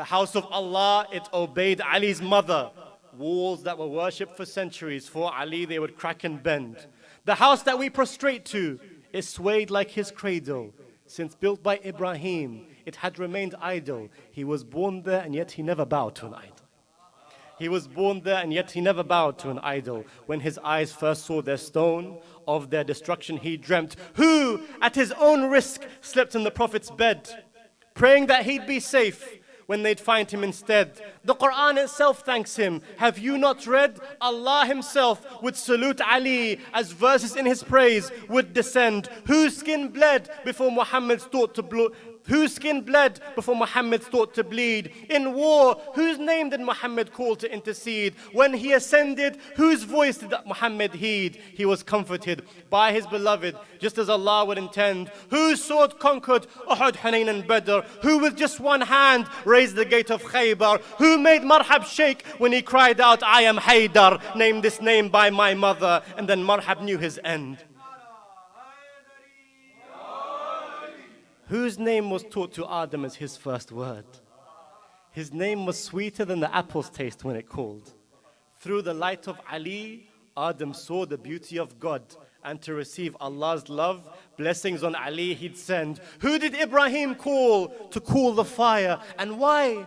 The house of Allah, it obeyed Ali's mother. Walls that were worshipped for centuries, for Ali they would crack and bend. The house that we prostrate to is swayed like his cradle. Since built by Ibrahim, it had remained idle. He was born there and yet he never bowed to an idol. He was born there and yet he never bowed to an idol. When his eyes first saw their stone, of their destruction he dreamt. Who, at his own risk, slept in the Prophet's bed, praying that he'd be safe when they'd find him instead. The Quran itself thanks him. Have you not read? Allah himself would salute Ali as verses in his praise would descend. Whose skin bled before Muhammad's thought to bleed? In war, whose name did Muhammad call to intercede? When he ascended, whose voice did Muhammad heed? He was comforted by his beloved, just as Allah would intend. Whose sword conquered Uhud, Hunayn and Badr? Who with just one hand raised the gate of Khaybar? Who made Marhab shake when he cried out, I am Haydar, named this name by my mother? And then Marhab knew his end. Whose name was taught to Adam as his first word? His name was sweeter than the apple's taste when it called. Through the light of Ali, Adam saw the beauty of God, and to receive Allah's love, blessings on Ali he'd send. Who did Ibrahim call to cool the fire, and why?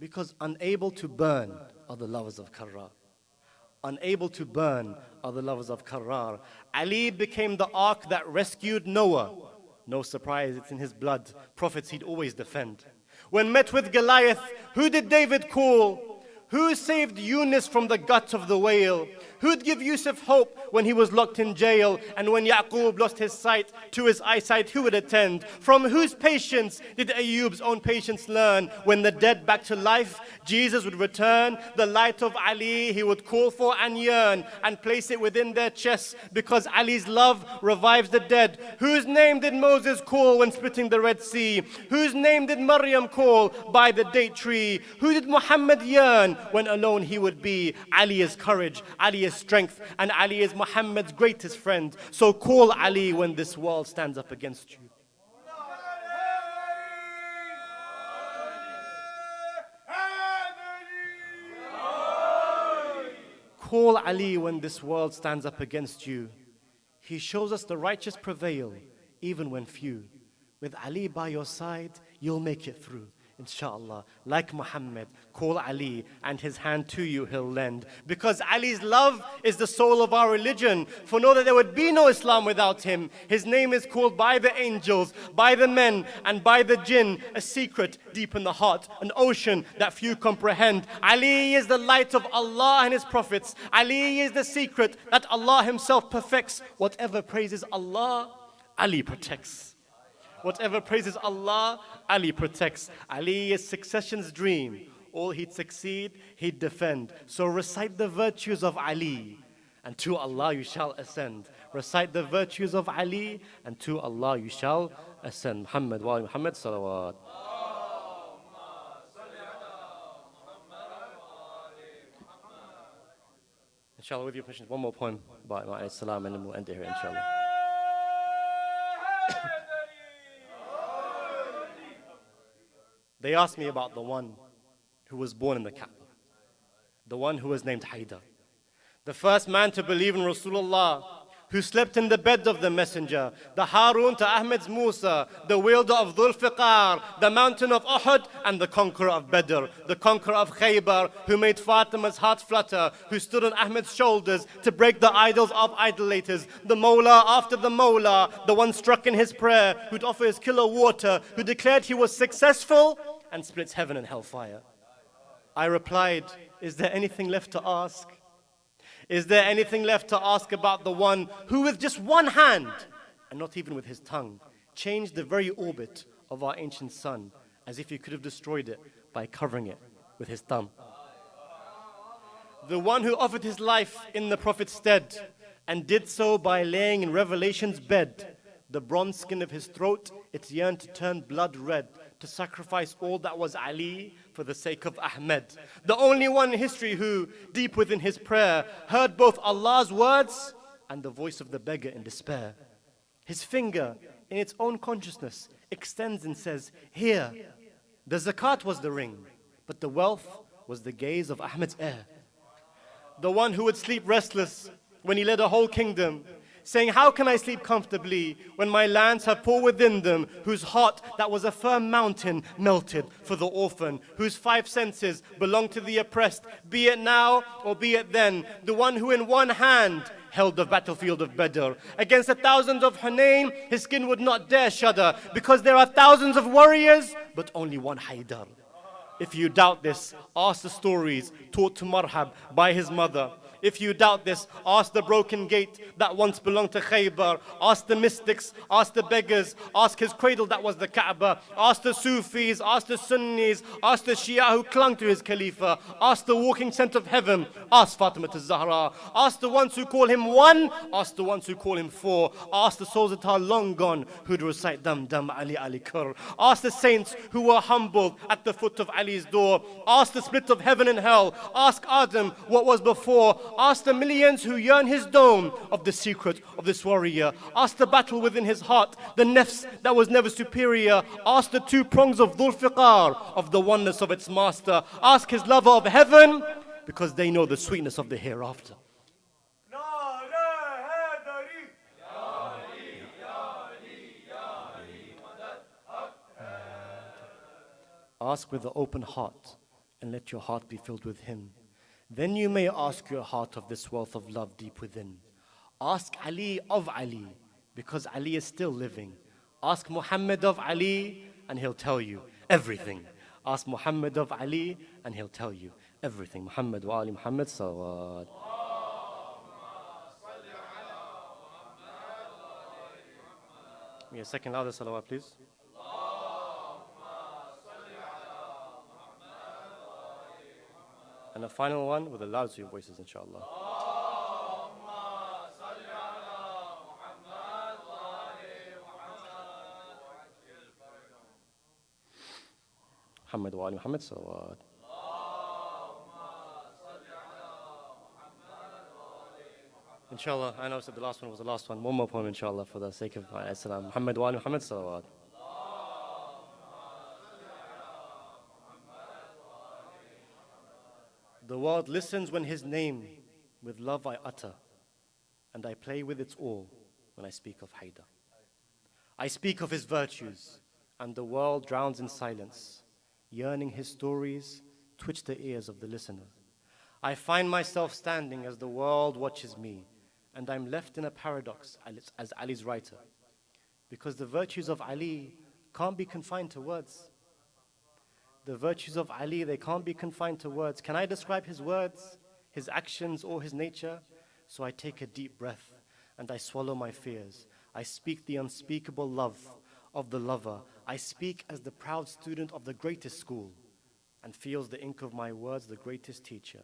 Because unable to burn are the lovers of Karrar. Unable to burn are the lovers of Karrar. Ali became the ark that rescued Noah. No surprise, it's in his blood. Prophets he'd always defend. When met with Goliath, who did David call? Who saved Yunus from the gut of the whale? Who'd give Yusuf hope when he was locked in jail? And when Yaqub lost his sight, to his eyesight who would attend? From whose patience did Ayyub's own patience learn? When the dead back to life, Jesus would return. The light of Ali he would call for and yearn, and place it within their chests, because Ali's love revives the dead. Whose name did Moses call when splitting the Red Sea? Whose name did Maryam call by the date tree? Who did Muhammad yearn when alone he would be? Ali is courage, Ali is strength, and Ali is Muhammad's greatest friend. So call Ali when this world stands up against you. Call Ali when this world stands up against you. He shows us the righteous prevail, even when few. With Ali by your side, you'll make it through. Inshallah, like Muhammad, call Ali and his hand to you he'll lend. Because Ali's love is the soul of our religion. For know that there would be no Islam without him. His name is called by the angels, by the men and by the jinn. A secret deep in the heart, an ocean that few comprehend. Ali is the light of Allah and his prophets. Ali is the secret that Allah himself perfects. Whatever praises Allah, Ali protects. Whatever praises Allah, Ali protects. Ali is succession's dream. All he'd succeed, he'd defend. So recite the virtues of Ali, and to Allah you shall ascend. Recite the virtues of Ali, and to Allah you shall ascend. Muhammad wa Muhammad salawat. Inshallah, with your permission, one more poem by Imam alayhi salam, and then we'll end it here, inshallah. They asked me about the one who was born in the Kaaba, the one who was named Haydar, the first man to believe in Rasulullah, who slept in the bed of the messenger, the Harun to Ahmed's Musa, the wielder of Dhul Fiqar, the mountain of Uhud, and the conqueror of Badr, the conqueror of Khaybar, who made Fatima's heart flutter, who stood on Ahmed's shoulders to break the idols of idolaters, the Mawla after the Mawla, the one struck in his prayer, who'd offer his killer water, who declared he was successful and splits heaven and hellfire. I replied, is there anything left to ask? Is there anything left to ask about the one who with just one hand, and not even with his tongue, changed the very orbit of our ancient sun, as if he could have destroyed it by covering it with his thumb? The one who offered his life in the Prophet's stead, and did so by laying in Revelation's bed. The bronze skin of his throat, it yearned to turn blood red, to sacrifice all that was Ali for the sake of Ahmed. The only one in history who, deep within his prayer, heard both Allah's words and the voice of the beggar in despair. His finger, in its own consciousness, extends and says, here. The zakat was the ring, but the wealth was the gaze of Ahmed's heir. The one who would sleep restless when he led a whole kingdom, saying, how can I sleep comfortably when my lands have poor within them, whose heart that was a firm mountain melted for the orphan, whose 5 senses belong to the oppressed, be it now or be it then, the one who in one hand held the battlefield of Badr. Against the thousands of Hunayn, his skin would not dare shudder, because there are thousands of warriors, but only one Haydar. If you doubt this, ask the stories taught to Marhab by his mother. If you doubt this, ask the broken gate that once belonged to Khaybar. Ask the mystics, ask the beggars, ask his cradle that was the Kaaba. Ask the Sufis, ask the Sunnis, ask the Shia who clung to his Khalifa. Ask the walking scent of heaven, ask Fatima al-Zahra. Ask the ones who call him one, ask the ones who call him four. Ask the souls that are long gone who'd recite Dam Dam Ali Ali Kur. Ask the saints who were humbled at the foot of Ali's door. Ask the split of heaven and hell. Ask Adam what was before. Ask the millions who yearn his dome of the secret of this warrior. Ask the battle within his heart, the nafs that was never superior. Ask the 2 prongs of Dhul Fiqar, of the oneness of its master. Ask his lover of heaven, because they know the sweetness of the hereafter. Ask with an open heart, and let your heart be filled with him. Then you may ask your heart of this wealth of love deep within. Ask Ali of Ali, because Ali is still living. Ask Muhammad of Ali, and he'll tell you everything. Ask Muhammad of Ali, and he'll tell you everything. Muhammad wa Ali Muhammad salawat. Yeah, second louder salawat, please. And the final one with the loudest of your voices, inshallah. Muhammad wa Ali Muhammad salawat. Inshallah, I know I said the last one was the last one. One more poem, inshallah, for the sake of Salaam. Muhammad wa Ali Muhammad salawat. The world listens when his name with love I utter, and I play with its all when I speak of Haydar. I speak of his virtues, and the world drowns in silence. Yearning his stories twitch the ears of the listener. I find myself standing as the world watches me, and I'm left in a paradox as Ali's writer, because the virtues of Ali can't be confined to words. The virtues of Ali, they can't be confined to words. Can I describe his words, his actions, or his nature? So I take a deep breath and I swallow my fears. I speak the unspeakable love of the lover. I speak as the proud student of the greatest school, and feels the ink of my words the greatest teacher.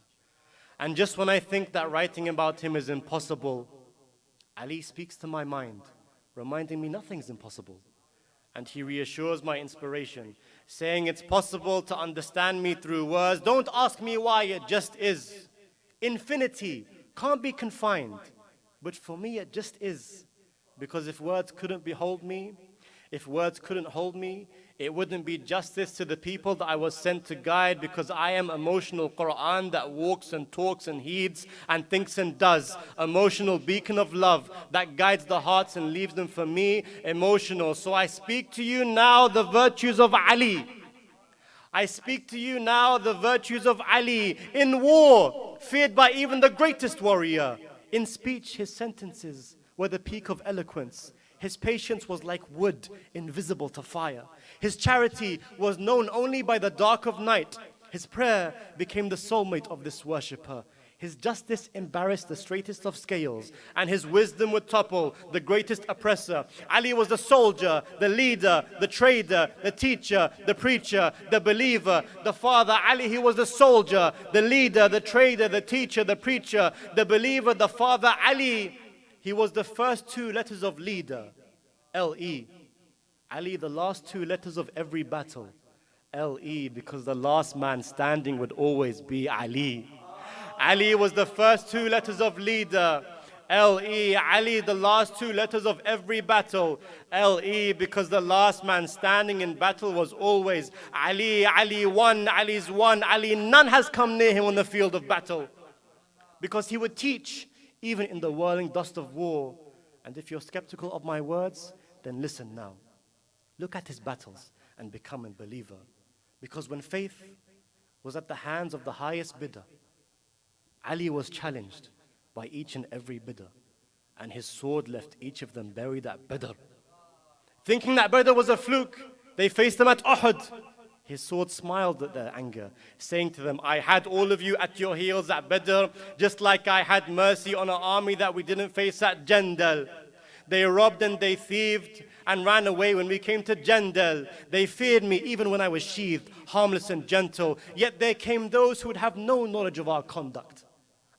And just when I think that writing about him is impossible, Ali speaks to my mind, reminding me nothing's impossible. And he reassures my inspiration, saying it's possible to understand me through words. Don't ask me why, it just is. Infinity can't be confined, but for me it just is. Because if words couldn't behold me, if words couldn't hold me, it wouldn't be justice to the people that I was sent to guide, because I am emotional Quran that walks and talks and heeds and thinks and does. Emotional beacon of love that guides the hearts and leaves them for me emotional. So I speak to you now the virtues of Ali. I speak to you now the virtues of Ali. In war, feared by even the greatest warrior. In speech, his sentences were the peak of eloquence. His patience was like wood, invisible to fire. His charity was known only by the dark of night. His prayer became the soulmate of this worshipper. His justice embarrassed the straightest of scales, and his wisdom would topple the greatest oppressor. Ali was the soldier, the leader, the trader, the teacher, the preacher, the believer, the father. Ali, he was the soldier, the leader, the trader, the teacher, the preacher, the believer, the father. Ali, he was the first 2 letters of leader, L-E. Ali, the last 2 letters of every battle, L-E, because the last man standing would always be Ali. Ali was the first 2 letters of leader, L-E, Ali, the last two letters of every battle. L-E, because the last man standing in battle was always Ali, Ali one, Ali's one, Ali. None has come near him on the field of battle. Because he would teach, even in the whirling dust of war. And if you're skeptical of my words, then listen now. Look at his battles and become a believer. Because when faith was at the hands of the highest bidder, Ali was challenged by each and every bidder, and his sword left each of them buried at Badr. Thinking that Badr was a fluke, they faced him at Uhud. His sword smiled at their anger, saying to them, I had all of you at your heels at Badr, just like I had mercy on an army that we didn't face at Jandal. They robbed and they thieved and ran away when we came to Jandal. They feared me even when I was sheathed, harmless and gentle. Yet there came those who would have no knowledge of our conduct.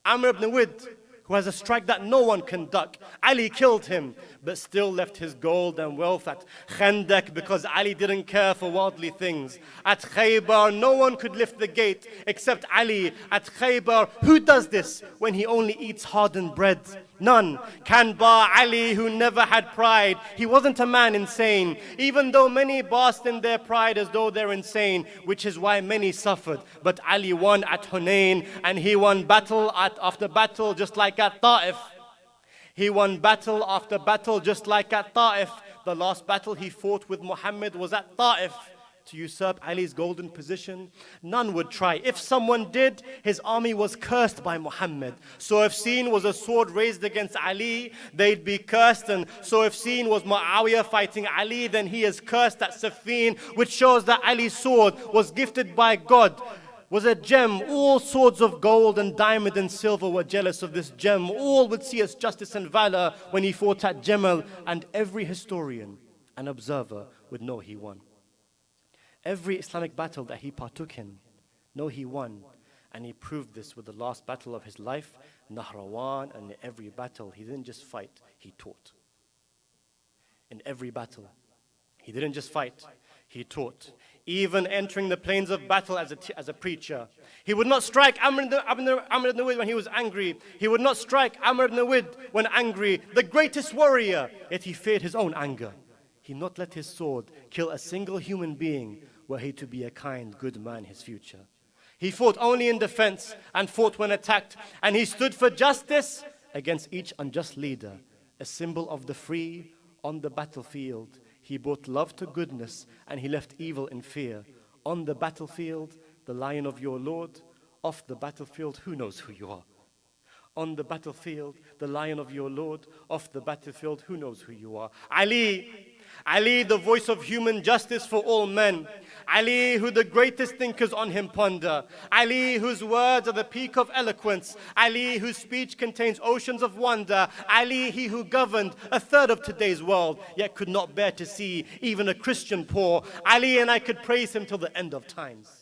Amr ibn Wid, who has a strike that no one can duck. Ali killed him, but still left his gold and wealth at Khandak because Ali didn't care for worldly things. At Khaybar, no one could lift the gate except Ali. At Khaybar, who does this when he only eats hardened bread? None can bar Ali, who never had pride. He wasn't a man insane, even though many basked in their pride as though they're insane, which is why many suffered. But Ali won at Hunain, and he won battle after battle, just like at Ta'if. He won battle after battle, just like at Ta'if. The last battle he fought with Muhammad was at Ta'if. To usurp Ali's golden position, none would try. If someone did, his army was cursed by Muhammad. So if seen was a sword raised against Ali, they'd be cursed. And so if seen was Muawiyah fighting Ali, then he is cursed at Siffin, which shows that Ali's sword was gifted by God, was a gem. All swords of gold and diamond and silver were jealous of this gem. All would see its justice and valor when he fought at Jamal, and every historian and observer would know he won. Every Islamic battle that he partook in, no, he won. And he proved this with the last battle of his life, Nahrawan, and in every battle, he didn't just fight, he taught. In every battle, he didn't just fight, he taught. Even entering the plains of battle as a preacher. He would not strike Amr ibn Wid when he was angry. He would not strike Amr ibn Wid when angry, the greatest warrior, yet he feared his own anger. He not let his sword kill a single human being were he to be a kind, good man his future. He fought only in defense and fought when attacked, and he stood for justice against each unjust leader, a symbol of the free on the battlefield. He brought love to goodness, and he left evil in fear. On the battlefield, the lion of your Lord. Off the battlefield, who knows who you are? On the battlefield, the lion of your Lord. Off the battlefield, who knows who you are? Ali, the voice of human justice for all men. Ali, who the greatest thinkers on him ponder. Ali, whose words are the peak of eloquence. Ali, whose speech contains oceans of wonder. Ali, he who governed a third of today's world, yet could not bear to see even a Christian poor. Ali, and I could praise him till the end of times.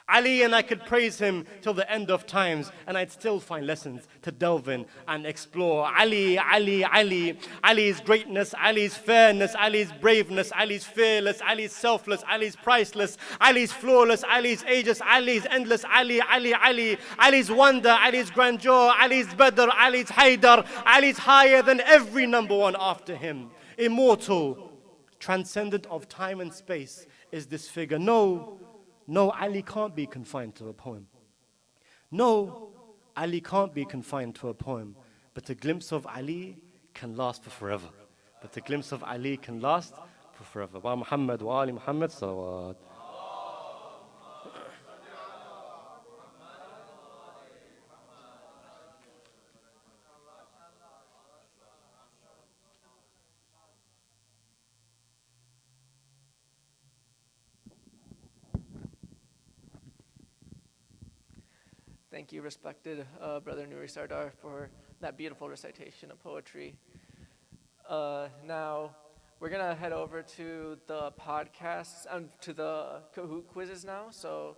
Ali, and I could praise him till the end of times, and I'd still find lessons to delve in and explore. Ali, Ali's greatness, Ali's fairness, Ali's braveness, Ali's fearless, Ali's selfless, Ali's priceless, Ali's flawless, Ali's ageless, Ali's endless, Ali's wonder, Ali's grandeur, Ali's Badr, Ali's Haydar, Ali's higher than every number one after him. Immortal, transcendent of time and space is this figure. No, Ali can't be confined to a poem. No, Ali can't be confined to a poem. But a glimpse of Ali can last for forever. But a glimpse of Ali can last for forever. Wa Muhammad wa Ali Muhammad salawat. Thank you, respected Brother Nouri Sardar, for that beautiful recitation of poetry. Now, we're going to head over to the podcasts, to the Kahoot Quizzes now. So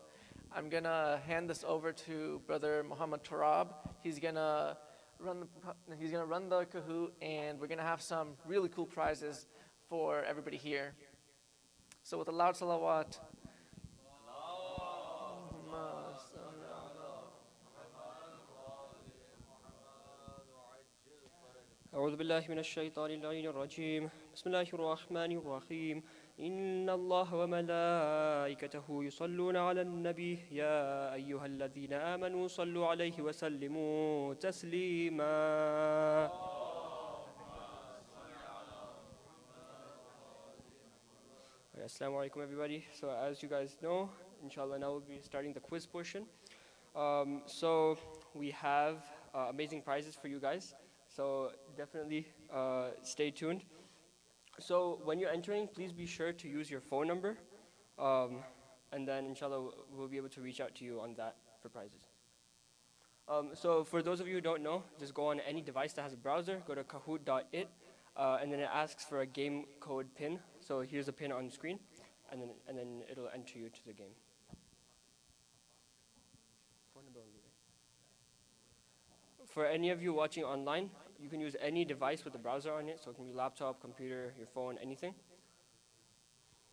I'm going to hand this over to Brother Muhammad Turab. He's going to run the Kahoot, and we're going to have some really cool prizes for everybody here. So with a loud salawat. أعوذ بالله من الشيطان اللعين الرجيم بسم الله الرحمن الرحيم إن الله وملائكته يصلون على النبي يا أيها الذين آمنوا صلوا عليه وسلموا تسليما. Assalamu alaikum everybody. So as you guys know, inshallah now we'll be starting the quiz portion. So we have amazing prizes for you guys. So definitely stay tuned. So when you're entering, please be sure to use your phone number. And then inshallah we'll be able to reach out to you on that for prizes. So for those of you who don't know, just go on any device that has a browser, go to kahoot.it, and then it asks for a game code pin. So here's a pin on the screen, and then it'll enter you to the game. For any of you watching online, you can use any device with a browser on it, so it can be laptop, computer, your phone, anything.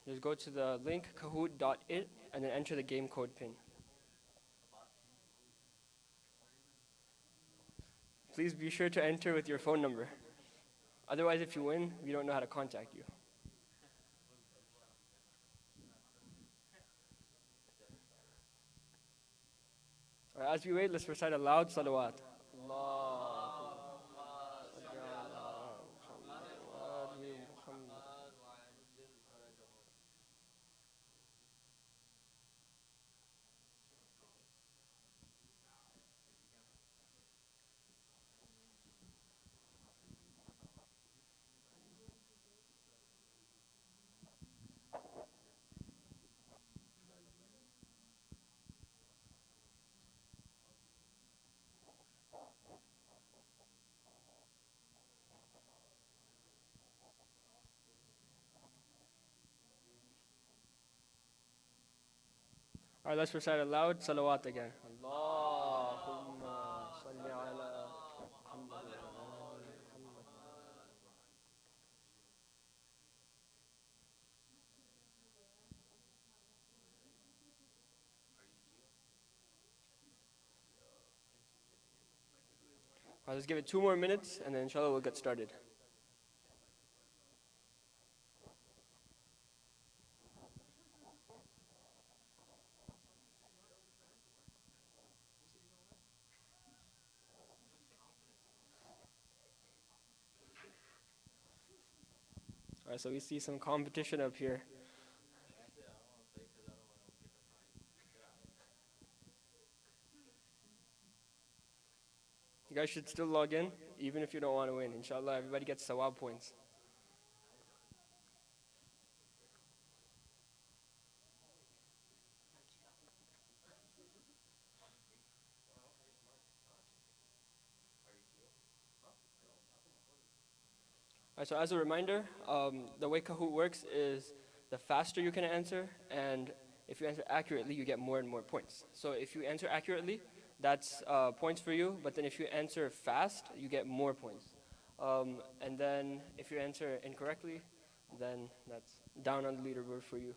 Just go to the link kahoot.it and then enter the game code pin. Please be sure to enter with your phone number. Otherwise, if you win, we don't know how to contact you. All right, as we wait, let's recite a loud salawat. All right, let's recite a loud salawat again. Allahumma salli ala Muhammad wa ala Muhammad. All right, let's give it 2 more minutes, and then inshallah we'll get started. All right, so we see some competition up here. You guys should still log in, even if you don't want to win. Inshallah, everybody gets sawab points. All right, so as a reminder, the way Kahoot works is the faster you can answer, and if you answer accurately, you get more and more points. So if you answer accurately, that's points for you, but then if you answer fast, you get more points. And then if you answer incorrectly, then that's down on the leaderboard for you.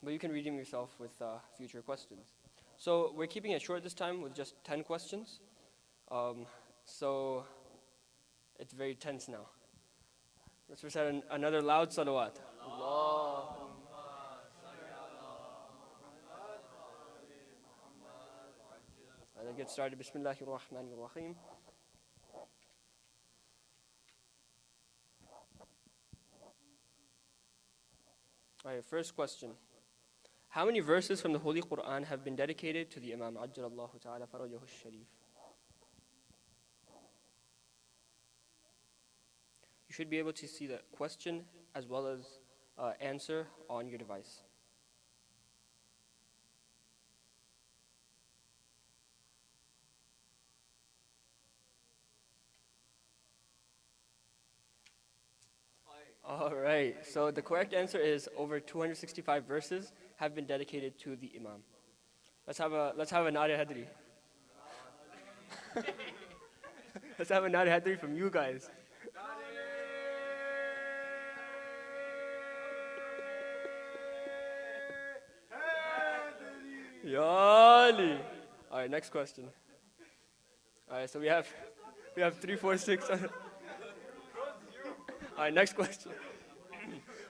But you can redeem yourself with future questions. So we're keeping it short this time with just 10 questions. So it's very tense now. Let's recite another loud salawat. Let's get started. Bismillahir Rahmanir Rahim. All right, first question. How many verses from the Holy Quran have been dedicated to the Imam Ajjalallahu Ta'ala Farajahu Sharif? You should be able to see the question as well as answer on your device. All right, so the correct answer is over 265 verses have been dedicated to the Imam. Let's have a Nare Hadri. Let's have a Nare Hadri from you guys. Yali. All right, next question. All right, so we have We have 3, 4, 6. All right, next question.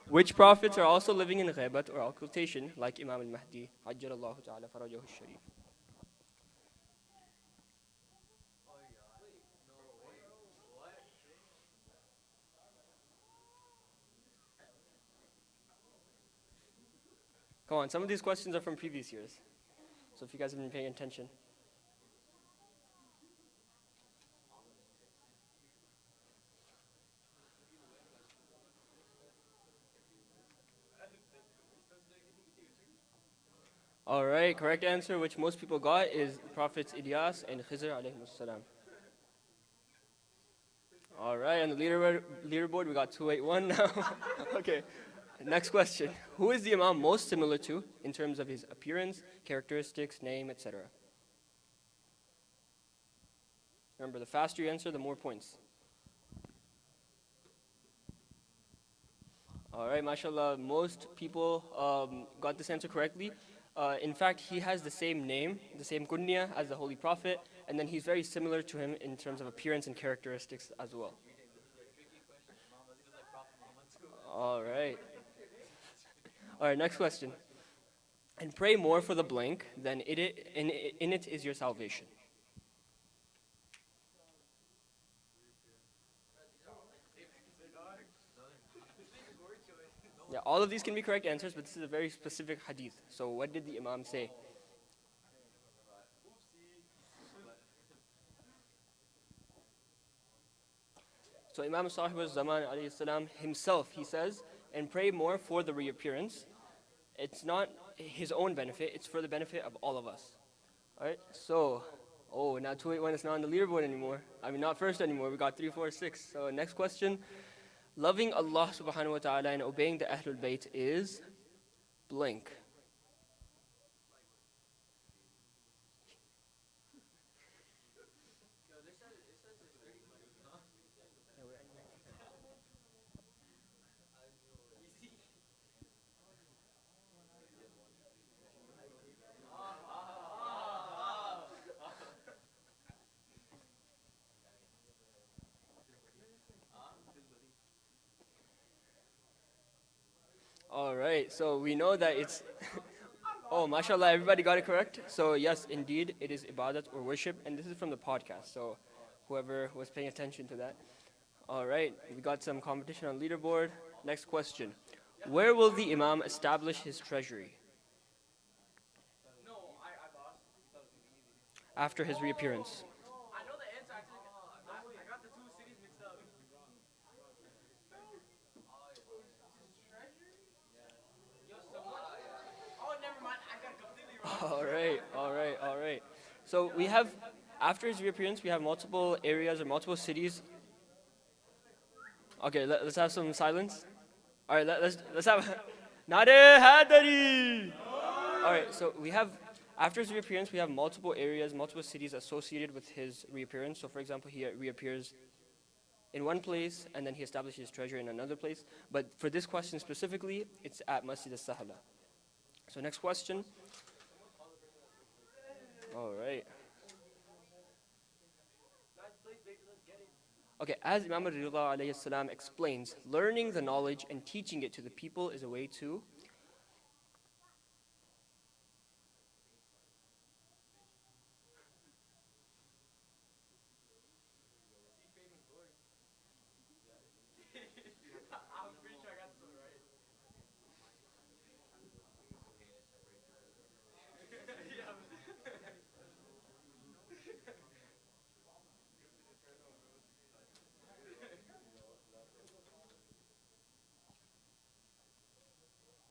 Which prophets are also living in ghaibat or occultation, like Imam Al-Mahdi, Ajjallahu ta'ala farajahu sharif? Come on, some of these questions are from previous years. So if you guys have been paying attention. All right, correct answer, which most people got, is Prophets Ilyas and Khizr alayhi salam. All right, on the leaderboard, we got 281 now. Okay, next question. Who is the Imam most similar to in terms of his appearance, characteristics, name, etc.? Remember, the faster you answer, the more points. All right, mashallah, most people got this answer correctly. In fact, he has the same name, the same kunya as the Holy Prophet, and then he's very similar to him in terms of appearance and characteristics as well. All right. All right, next question. And pray more for the blank than in it is your salvation. Yeah, all of these can be correct answers, but this is a very specific hadith. So what did the Imam say? So Imam Sahib Zaman Alayhi Salaam himself, he says, and pray more for the reappearance. It's not his own benefit, it's for the benefit of all of us. Alright, so, now 281 is not on the leaderboard anymore. I mean, not first anymore, we got 3, 4, 6. So next question. Loving Allah subhanahu wa ta'ala and obeying the Ahlul Bayt is blank. All right, so we know that it's oh, mashallah, everybody got it correct. So yes, indeed, it is ibadat or worship, and this is from the podcast. So whoever was paying attention to that. All right, we got some competition on leaderboard. Next question. Where will the Imam establish his treasury? After his reappearance. I know the answer. I got the two cities mixed up. Oh, never mind. I got completely wrong. All right. So we have, after his reappearance, we have multiple areas or multiple cities. Okay, let's have some silence. All right, let's have. Nare Hadari! All right, so we have, after his reappearance, we have multiple areas, multiple cities associated with his reappearance. So for example, he reappears in one place, and then he establishes his treasury in another place. But for this question specifically, it's at Masjid al-Sahla. So next question. All right. Okay, as Imam Ridullah alayhi salam explains, learning the knowledge and teaching it to the people is a way to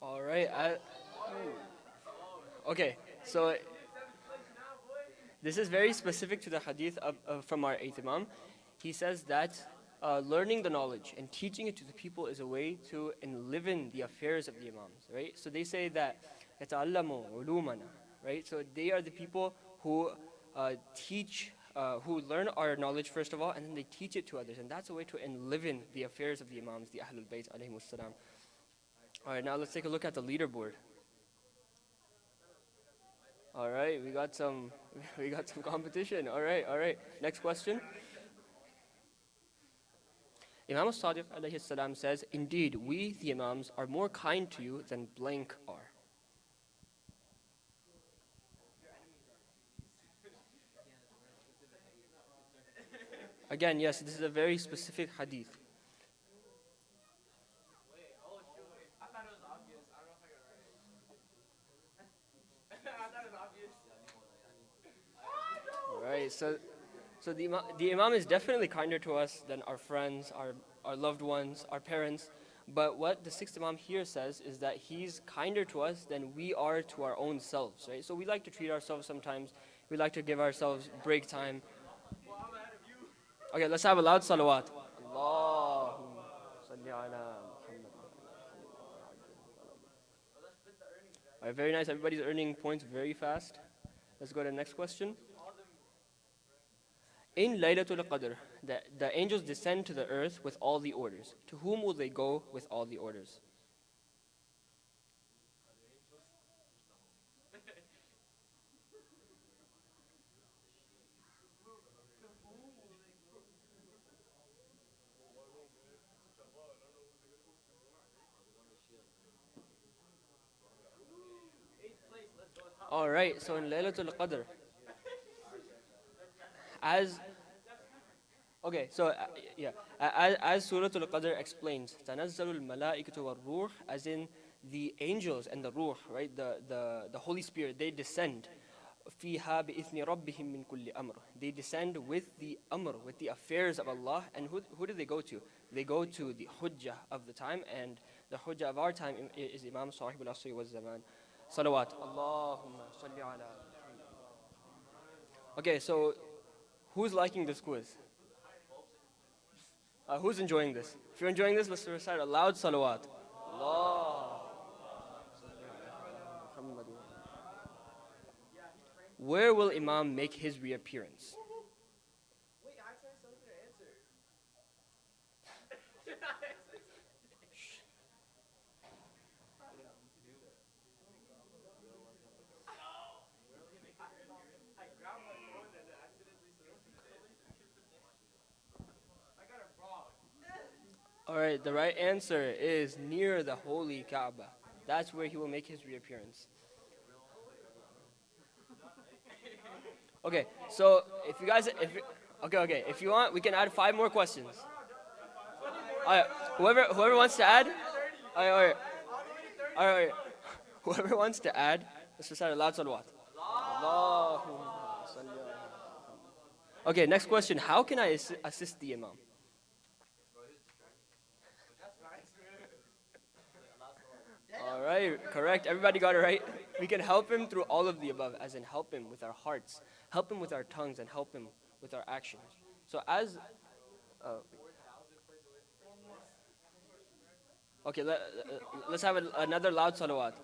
all right. Okay, so this is very specific to the hadith from our 8th Imam. He says that learning the knowledge and teaching it to the people is a way to enliven the affairs of the Imams, right? So they say that يَتَعَلَّمُوا عُلُومَنَا, right? So they are the people who teach, who learn our knowledge first of all, and then they teach it to others. And that's a way to enliven the affairs of the Imams, the Ahlul Bayt alayhimus salam. All right, now let's take a look at the leaderboard. All right, we got some competition. All right. Next question. Imam al-Sadiq alayhi salam says, indeed, we, the Imams, are more kind to you than blank are. Again, yes, this is a very specific hadith. Right, so the Imam is definitely kinder to us than our friends, our loved ones, our parents. But what the sixth Imam here says is that he's kinder to us than we are to our own selves, right? So we like to treat ourselves sometimes. We like to give ourselves break time. Okay, let's have a loud salawat. Allahumma salli ala Muhammad. Alright, very nice. Everybody's earning points very fast. Let's go to the next question. In Laylatul Qadr, the angels descend to the earth with all the orders. To whom will they go with all the orders? All right, so in Laylatul Qadr, as okay, so as Surah Al-Qadr explains, تَنَزَّلُ الْمَلَائِكَةُ وَالْرُوحُ, as in the angels and the ruh, right, the Holy Spirit, they descend. فِيهَا بِإِذْنِ رَبِّهِمْ مِنْ كُلِّ أَمْرٍ. They descend with the amr, with the affairs of Allah. And who do they go to? They go to the hujjah of the time, and the hujjah of our time is Imam Sahib al-Asri wa Zaman. Salawat. Allahumma salli ala. Okay, so who's liking this quiz? Who's enjoying this? If you're enjoying this, let's recite a loud salawat. Allah. Where will Imam make his reappearance? Wait, I tried something to answer. All right, the right answer is near the holy Kaaba. That's where he will make his reappearance. Okay, so if you guys, if you want, we can add 5 more questions. All right, whoever wants to add, all right. Whoever wants to add, let's recite a loud salawat. Okay, next question. How can I assist the Imam? All right, correct. Everybody got it right. We can help him through all of the above, as in help him with our hearts, help him with our tongues, and help him with our actions. So okay, let's have another loud salawat.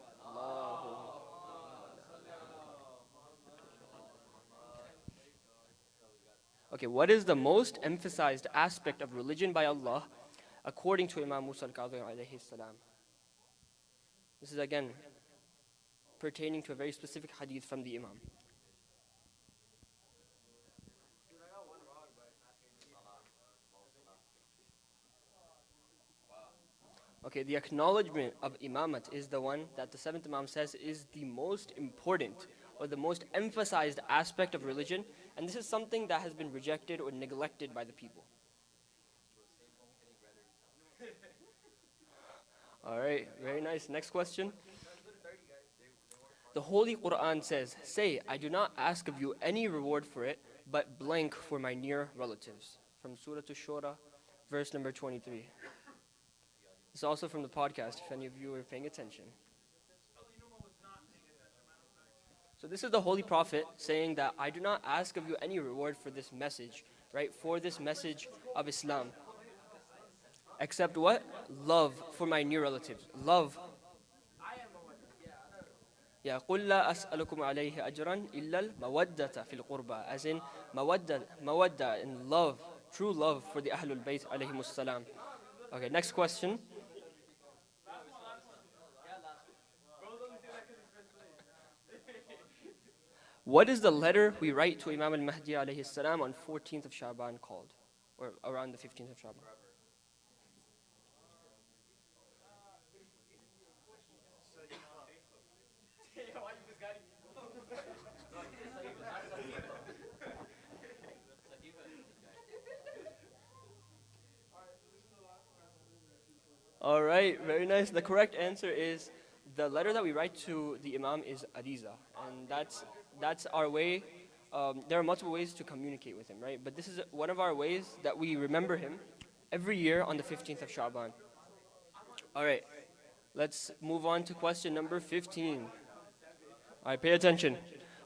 Okay, what is the most emphasized aspect of religion by Allah according to Imam Musa al-Kadhim alayhi salam? This is again pertaining to a very specific hadith from the Imam. Okay, the acknowledgement of imamat is the one that the 7th Imam says is the most important or the most emphasized aspect of religion, and this is something that has been rejected or neglected by the people. All right, very nice. Next question. The Holy Quran says, "Say, I do not ask of you any reward for it, but blank for my near relatives." From Surah Ash-Shura, verse number 23. It's also from the podcast, if any of you are paying attention. So this is the Holy Prophet saying that I do not ask of you any reward for this message, right? For this message of Islam. Except what? Love for my near relatives. Love. Yeah, قُلْ لَا أَسْأَلُكُمْ عَلَيْهِ أَجْرًا إِلَّا الْمَوَدَّةَ فِي الْقُرْبَى, as in mawadda in love, true love for the Ahlul Bayt alayhimus salam. Okay, next question. What is the letter we write to Imam Al-Mahdi alayhi salam on 14th of Shaban called? Or around the 15th of Shaban? All right, very nice. The correct answer is the letter that we write to the Imam is Ariza, and that's our way. There are multiple ways to communicate with him, right? But this is one of our ways that we remember him every year on the 15th of Sha'ban. All right, let's move on to question number 15. All right, pay attention.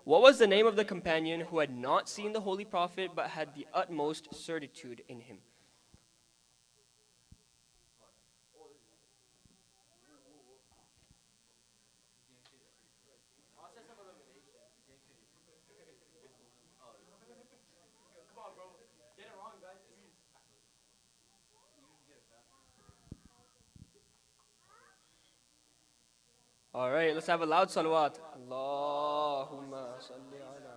What was the name of the companion who had not seen the Holy Prophet but had the utmost certitude in him? All right, let's have a loud salawat. Allahumma salli ala.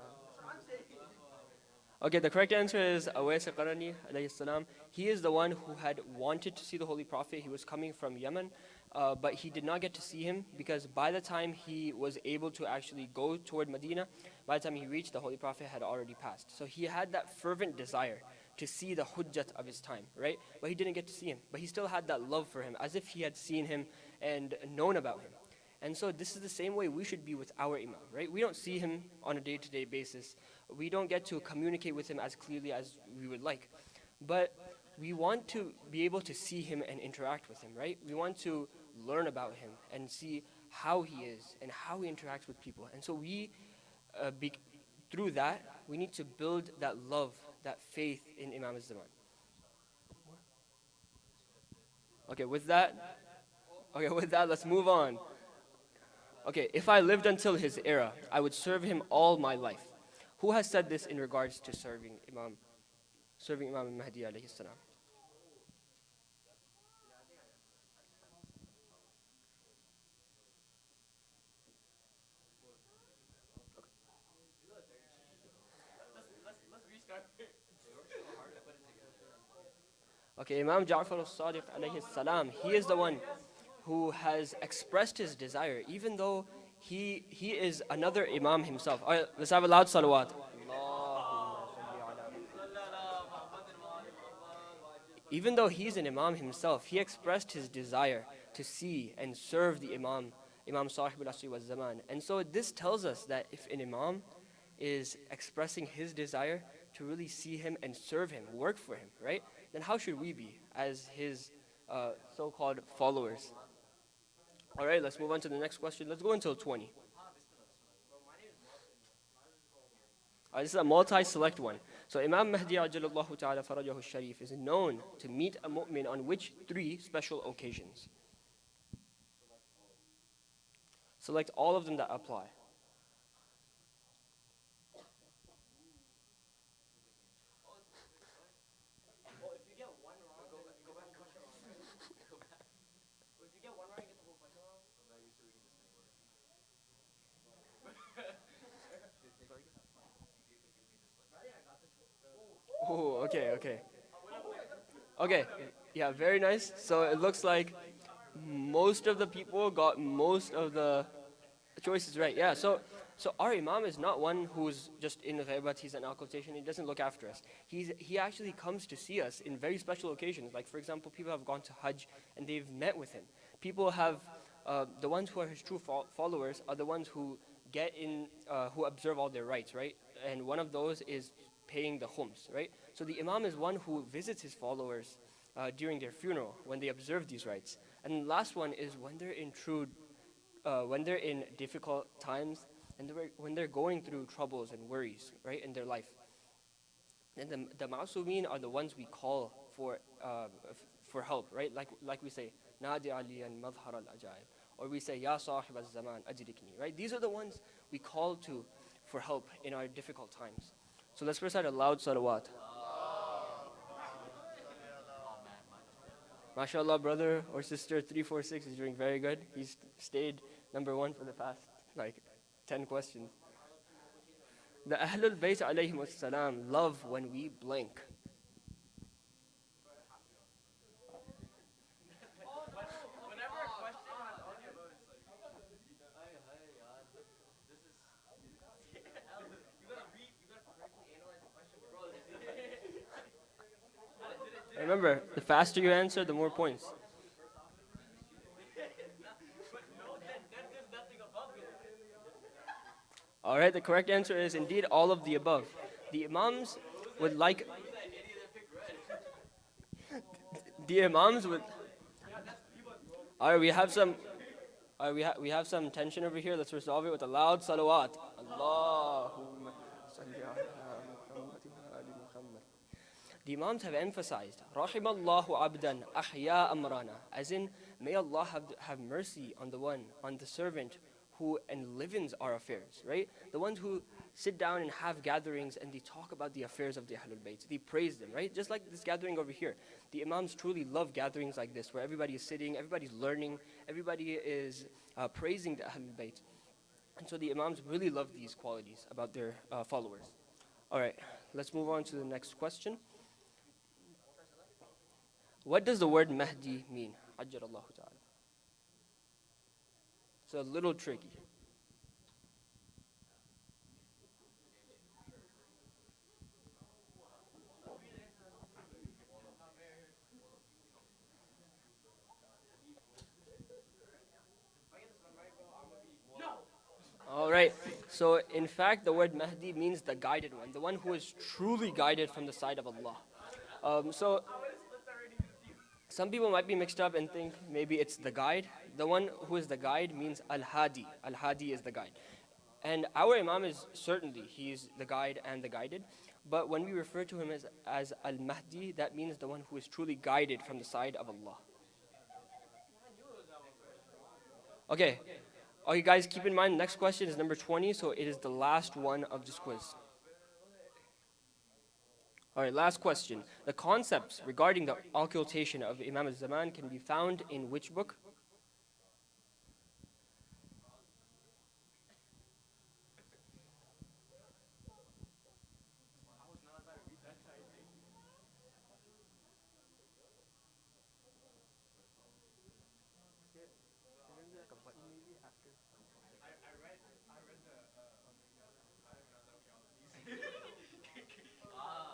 Okay, the correct answer is Awais al-Qarani, alayhi salam. He is the one who had wanted to see the Holy Prophet. He was coming from Yemen, but he did not get to see him because by the time he was able to actually go toward Medina, by the time he reached, the Holy Prophet had already passed. So he had that fervent desire to see the hujjat of his time, right? But he didn't get to see him. But he still had that love for him, as if he had seen him and known about him. And so this is the same way we should be with our Imam, right? We don't see him on a day-to-day basis. We don't get to communicate with him as clearly as we would like. But we want to be able to see him and interact with him, right? We want to learn about him and see how he is and how he interacts with people. And so through that, we need to build that love, that faith in Imam al-Zaman. Okay, with that, let's move on. Okay, if I lived until his era, I would serve him all my life. Who has said this in regards to serving Imam al-Mahdi alayhi salam? Okay, Imam Ja'far al-Sadiq alayhi salam, he is the one who has expressed his desire, even though he is another Imam himself. All right, let's have a loud salawat. Even though he's an Imam himself, he expressed his desire to see and serve the Imam Sahib al-Asri wa Zaman. And so this tells us that if an Imam is expressing his desire to really see him and serve him, work for him, right? Then how should we be as his so-called followers? All right, let's move on to the next question. Let's go until 20. This is a multi-select one. So Imam Mahdi ajallallahu ta'ala farajahu sharif is known to meet a mu'min on which 3 special occasions? Select all of them that apply. Oh, okay. Okay, yeah, very nice. So it looks like most of the people got most of the choices right. Yeah, so our Imam is not one who's just in ghaibat, he's an occultation, he doesn't look after us. He actually comes to see us in very special occasions. Like, for example, people have gone to Hajj and they've met with him. People have, the ones who are his true followers are the ones who who observe all their rites, right? And one of those is paying the khums, right? So the Imam is one who visits his followers during their funeral, when they observe these rites. And the last one is when they're in difficult times and when they're going through troubles and worries, right, in their life. And the ma'asumeen are the ones we call for help, right? Like we say, Nadi aliyan madhar al-ajaib, or we say, Ya sahib al-zaman ajrikni, right? These are the ones we call to for help in our difficult times. So let's recite a loud salawat. MashaAllah, brother or sister 346 is doing very good. He's stayed number 1 for the past 10 questions. The Ahlul Bayt alayhim salam love when we blink. Remember, the faster you answer, the more points. All right, the correct answer is indeed all of the above. The Imams would like. The Imams would. All right, we have some. All right, we have some tension over here. Let's resolve it with a loud salawat. Allahumma salli ala Muhammadin wa ali Muhammad. The Imams have emphasized, Rahimallahu abdan ahya amrana, as in, may Allah have mercy on the servant who enlivens our affairs, right? The ones who sit down and have gatherings and they talk about the affairs of the Ahlul Bayt. They praise them, right? Just like this gathering over here. The Imams truly love gatherings like this, where everybody is sitting, everybody's learning, everybody is praising the Ahlul Bayt. And so the Imams really love these qualities about their followers. All right, let's move on to the next question. What does the word Mahdi mean? Ajjallahu ta'ala. It's a little tricky. All right. So, in fact, the word Mahdi means the guided one, the one who is truly guided from the side of Allah. Some people might be mixed up and think maybe it's the guide. The one who is the guide means Al-Hadi. Al-Hadi is the guide. And our Imam is certainly, he is the guide and the guided. But when we refer to him as Al-Mahdi, that means the one who is truly guided from the side of Allah. Okay, guys, keep in mind, next question is number 20, so it is the last one of this quiz. All right, last question. The concepts regarding the occultation of Imam al-Zaman can be found in which book?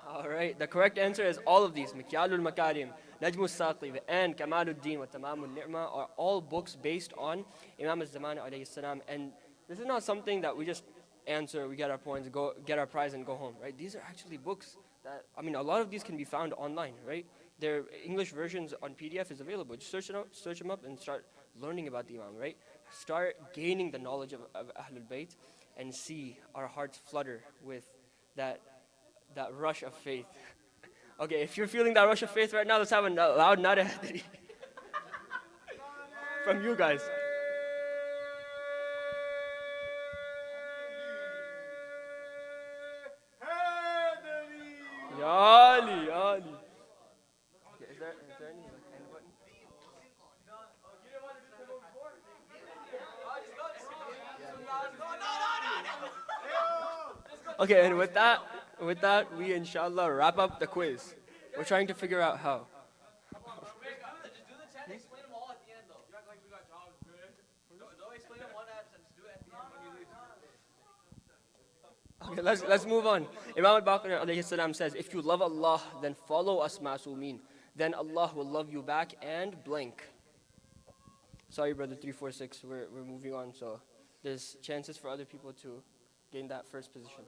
All right, the correct answer is all of these. Mikyalul Makarim, Najmul Saqib, and Kamaluddin wa Tamamul Ni'ma are all books based on Imam al-Zaman alayhi salam. And this is not something that we just answer, we get our points, get our prize and go home, right? These are actually books that, a lot of these can be found online, right? Their English versions on PDF is available. Just search them up and start learning about the Imam, right? Start gaining the knowledge of Ahlul Bayt and see our hearts flutter with that rush of faith. Okay, if you're feeling that rush of faith right now, let's have a loud nada from you guys. Ya Ali, Ya Ali. Okay, is there any end button? Okay, and with that, we inshallah wrap up the quiz. We're trying to figure out how. Just do the 10, explain them all at the end though. You act like we got jobs, good. Don't explain them one at a time, just do it at the end when you leave. Okay, let's move on. Imam Al-Baqara alayhi salam says, if you love Allah, then follow us ma'sumin. Then Allah will love you back and blank. Sorry, brother 346, we're moving on, so there's chances for other people to gain that first position.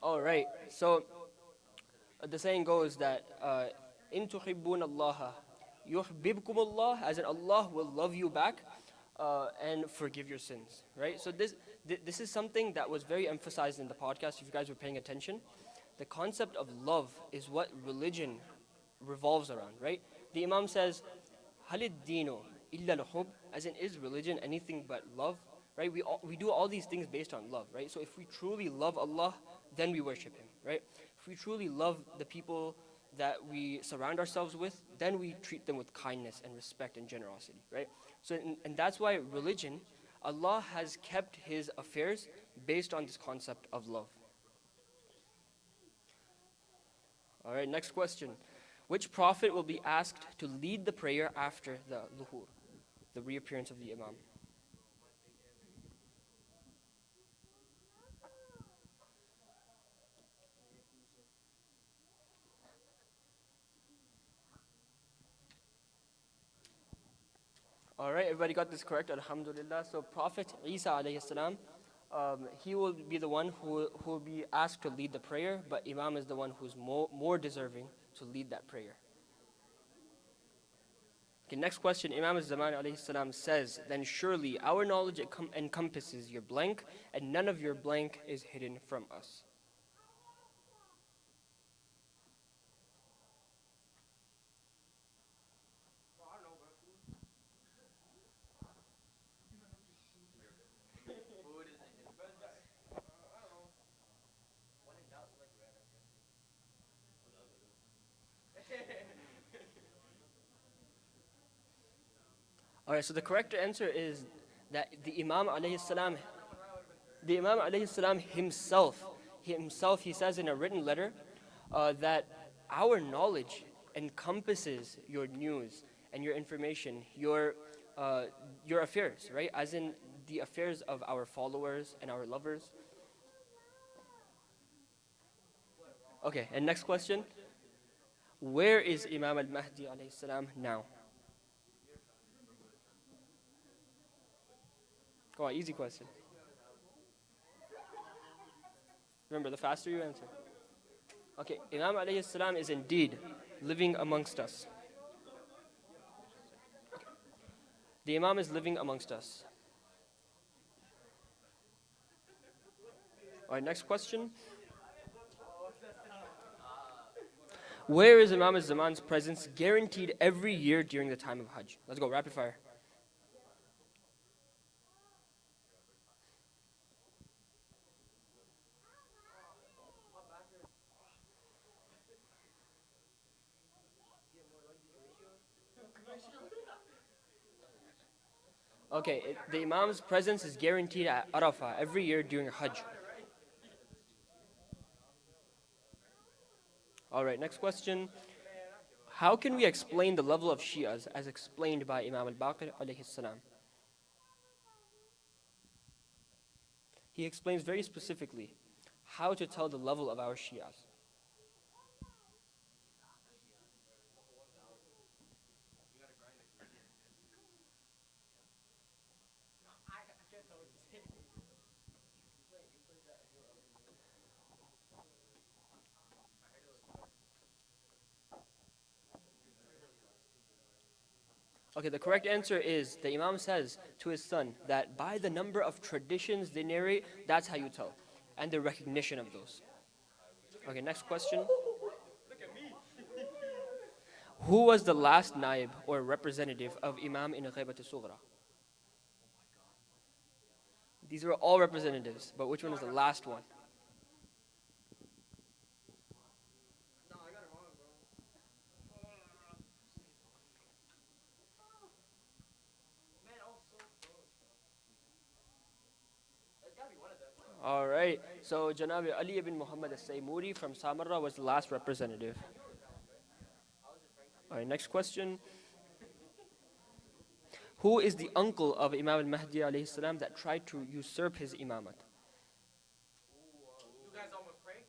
All right, so the saying goes that in tuhibbun Allah yuhibbukum Allah, as in Allah will love you back and forgive your sins, right? So this is something that was very emphasized in the podcast, if you guys were paying attention. The concept of love is what religion revolves around, right? The Imam says, Halid dino illa al-hub, as in, is religion anything but love, right? We do all these things based on love, right? So if we truly love Allah, then we worship Him, right? If we truly love the people that we surround ourselves with, then we treat them with kindness and respect and generosity, right? So, and that's why religion, Allah has kept His affairs based on this concept of love. All right, next question. Which prophet will be asked to lead the prayer after the luhur, the reappearance of the Imam? All right, everybody got this correct, alhamdulillah. So Prophet Isa alayhi salam, he will be the one who will be asked to lead the prayer, but Imam is the one who's more deserving to lead that prayer. Okay, next question. Imam Zaman alayhi salam says, then surely our knowledge encompasses your blank, and none of your blank is hidden from us. All right, so the correct answer is that the Imam alayhi salam himself, he says in a written letter that our knowledge encompasses your news and your information, your affairs, right? As in the affairs of our followers and our lovers. Okay, and next question. Where is Imam Al-Mahdi alayhi salam now? Go on, easy question. Remember, the faster you answer. Okay, Imam alayhi salam is indeed living amongst us. Okay. The Imam is living amongst us. All right, next question. Where is Imam al-Zaman's presence guaranteed every year during the time of Hajj? Let's go, rapid fire. Okay, the Imam's presence is guaranteed at Arafah every year during Hajj. All right, next question. How can we explain the level of Shias as explained by Imam Al-Baqir alayhi salam? He explains very specifically how to tell the level of our Shias. Okay, the correct answer is the Imam says to his son that by the number of traditions they narrate, that's how you tell, and the recognition of those. Okay, next question. Who was the last naib or representative of Imam in Ghaibat al-Sughra? These were all representatives, but which one was the last one? All right, so Janabi Ali ibn Muhammad al-Saymuri from Samarra was the last representative. All right, next question. Who is the uncle of Imam al-Mahdi alayhi salam that tried to usurp his imamat? You guys almost pranked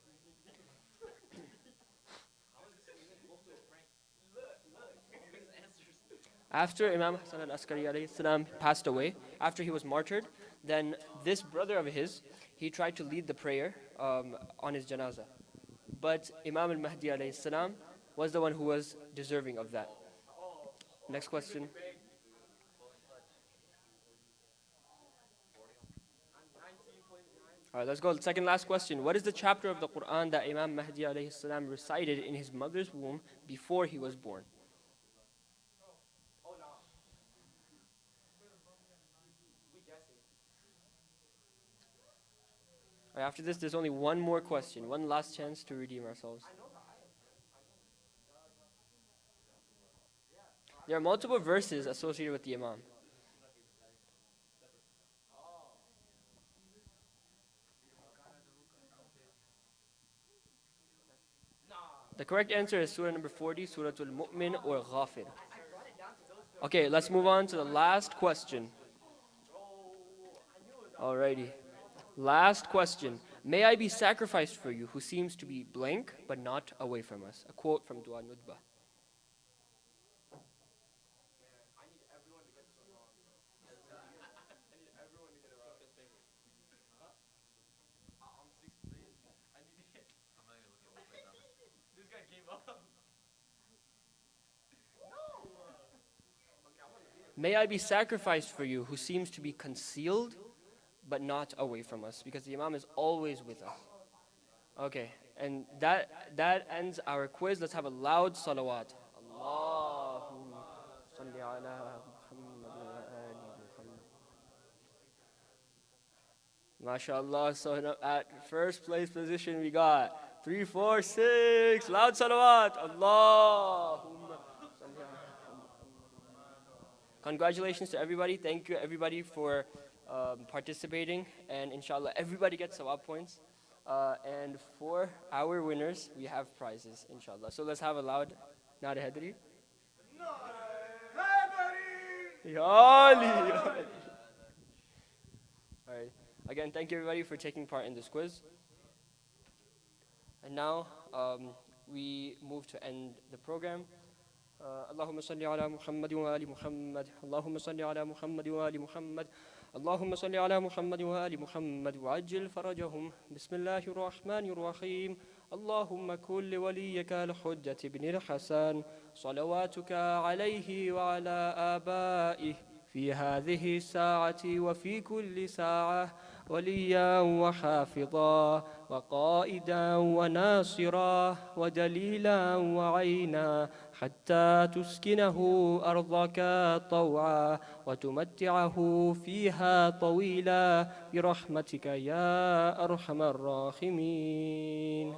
After Imam Hassan al-Askari alayhi salam passed away, after he was martyred, then this brother of his, he tried to lead the prayer on his janazah. But Imam al-Mahdi alayhi salam was the one who was deserving of that. Next question. All right, let's go. Second last question. What is the chapter of the Quran that Imam Mahdi alayhi salam recited in his mother's womb before he was born? All right, after this, there's only one more question, one last chance to redeem ourselves. There are multiple verses associated with the Imam. The correct answer is Surah number 40, Surah Al-Mu'min or Ghafir. Okay, let's move on to the last question. Alrighty. Last question. May I be sacrificed for you who seems to be blank but not away from us? A quote from Dua Nudba. may I be sacrificed for you who seems to be concealed but not away from us, because the Imam is always with us. Okay, and that ends our quiz. Let's have a loud salawat. Allahumma salli ala Muhammad wa ali Muhammad. MashaAllah. So at first place position we got 3, 4, 6. Loud salawat. Allahumma salli ala Muhammad. Congratulations to everybody. Thank you everybody for participating, and inshallah everybody gets sawab points. And for our winners, we have prizes, inshallah. So let's have a loud Nare Hadri. Alright. Again, thank you everybody for taking part in this quiz. And now we move to end the program. اللهم صل على محمد وآل محمد اللهم صل على محمد وآل محمد اللهم صل على محمد وآل محمد وعجل فرجهم بسم الله الرحمن الرحيم اللهم كن لوليك الحجة بن الحسن صلواتك عليه وعلى آبائه في هذه الساعة وفي كل ساعة وليا وحافظا وقائدا وناصرا ودليلا وعينا حتى تسكنه أرضك طوعا وتمتعه فيها طويلا برحمتك يا أرحم الراحمين.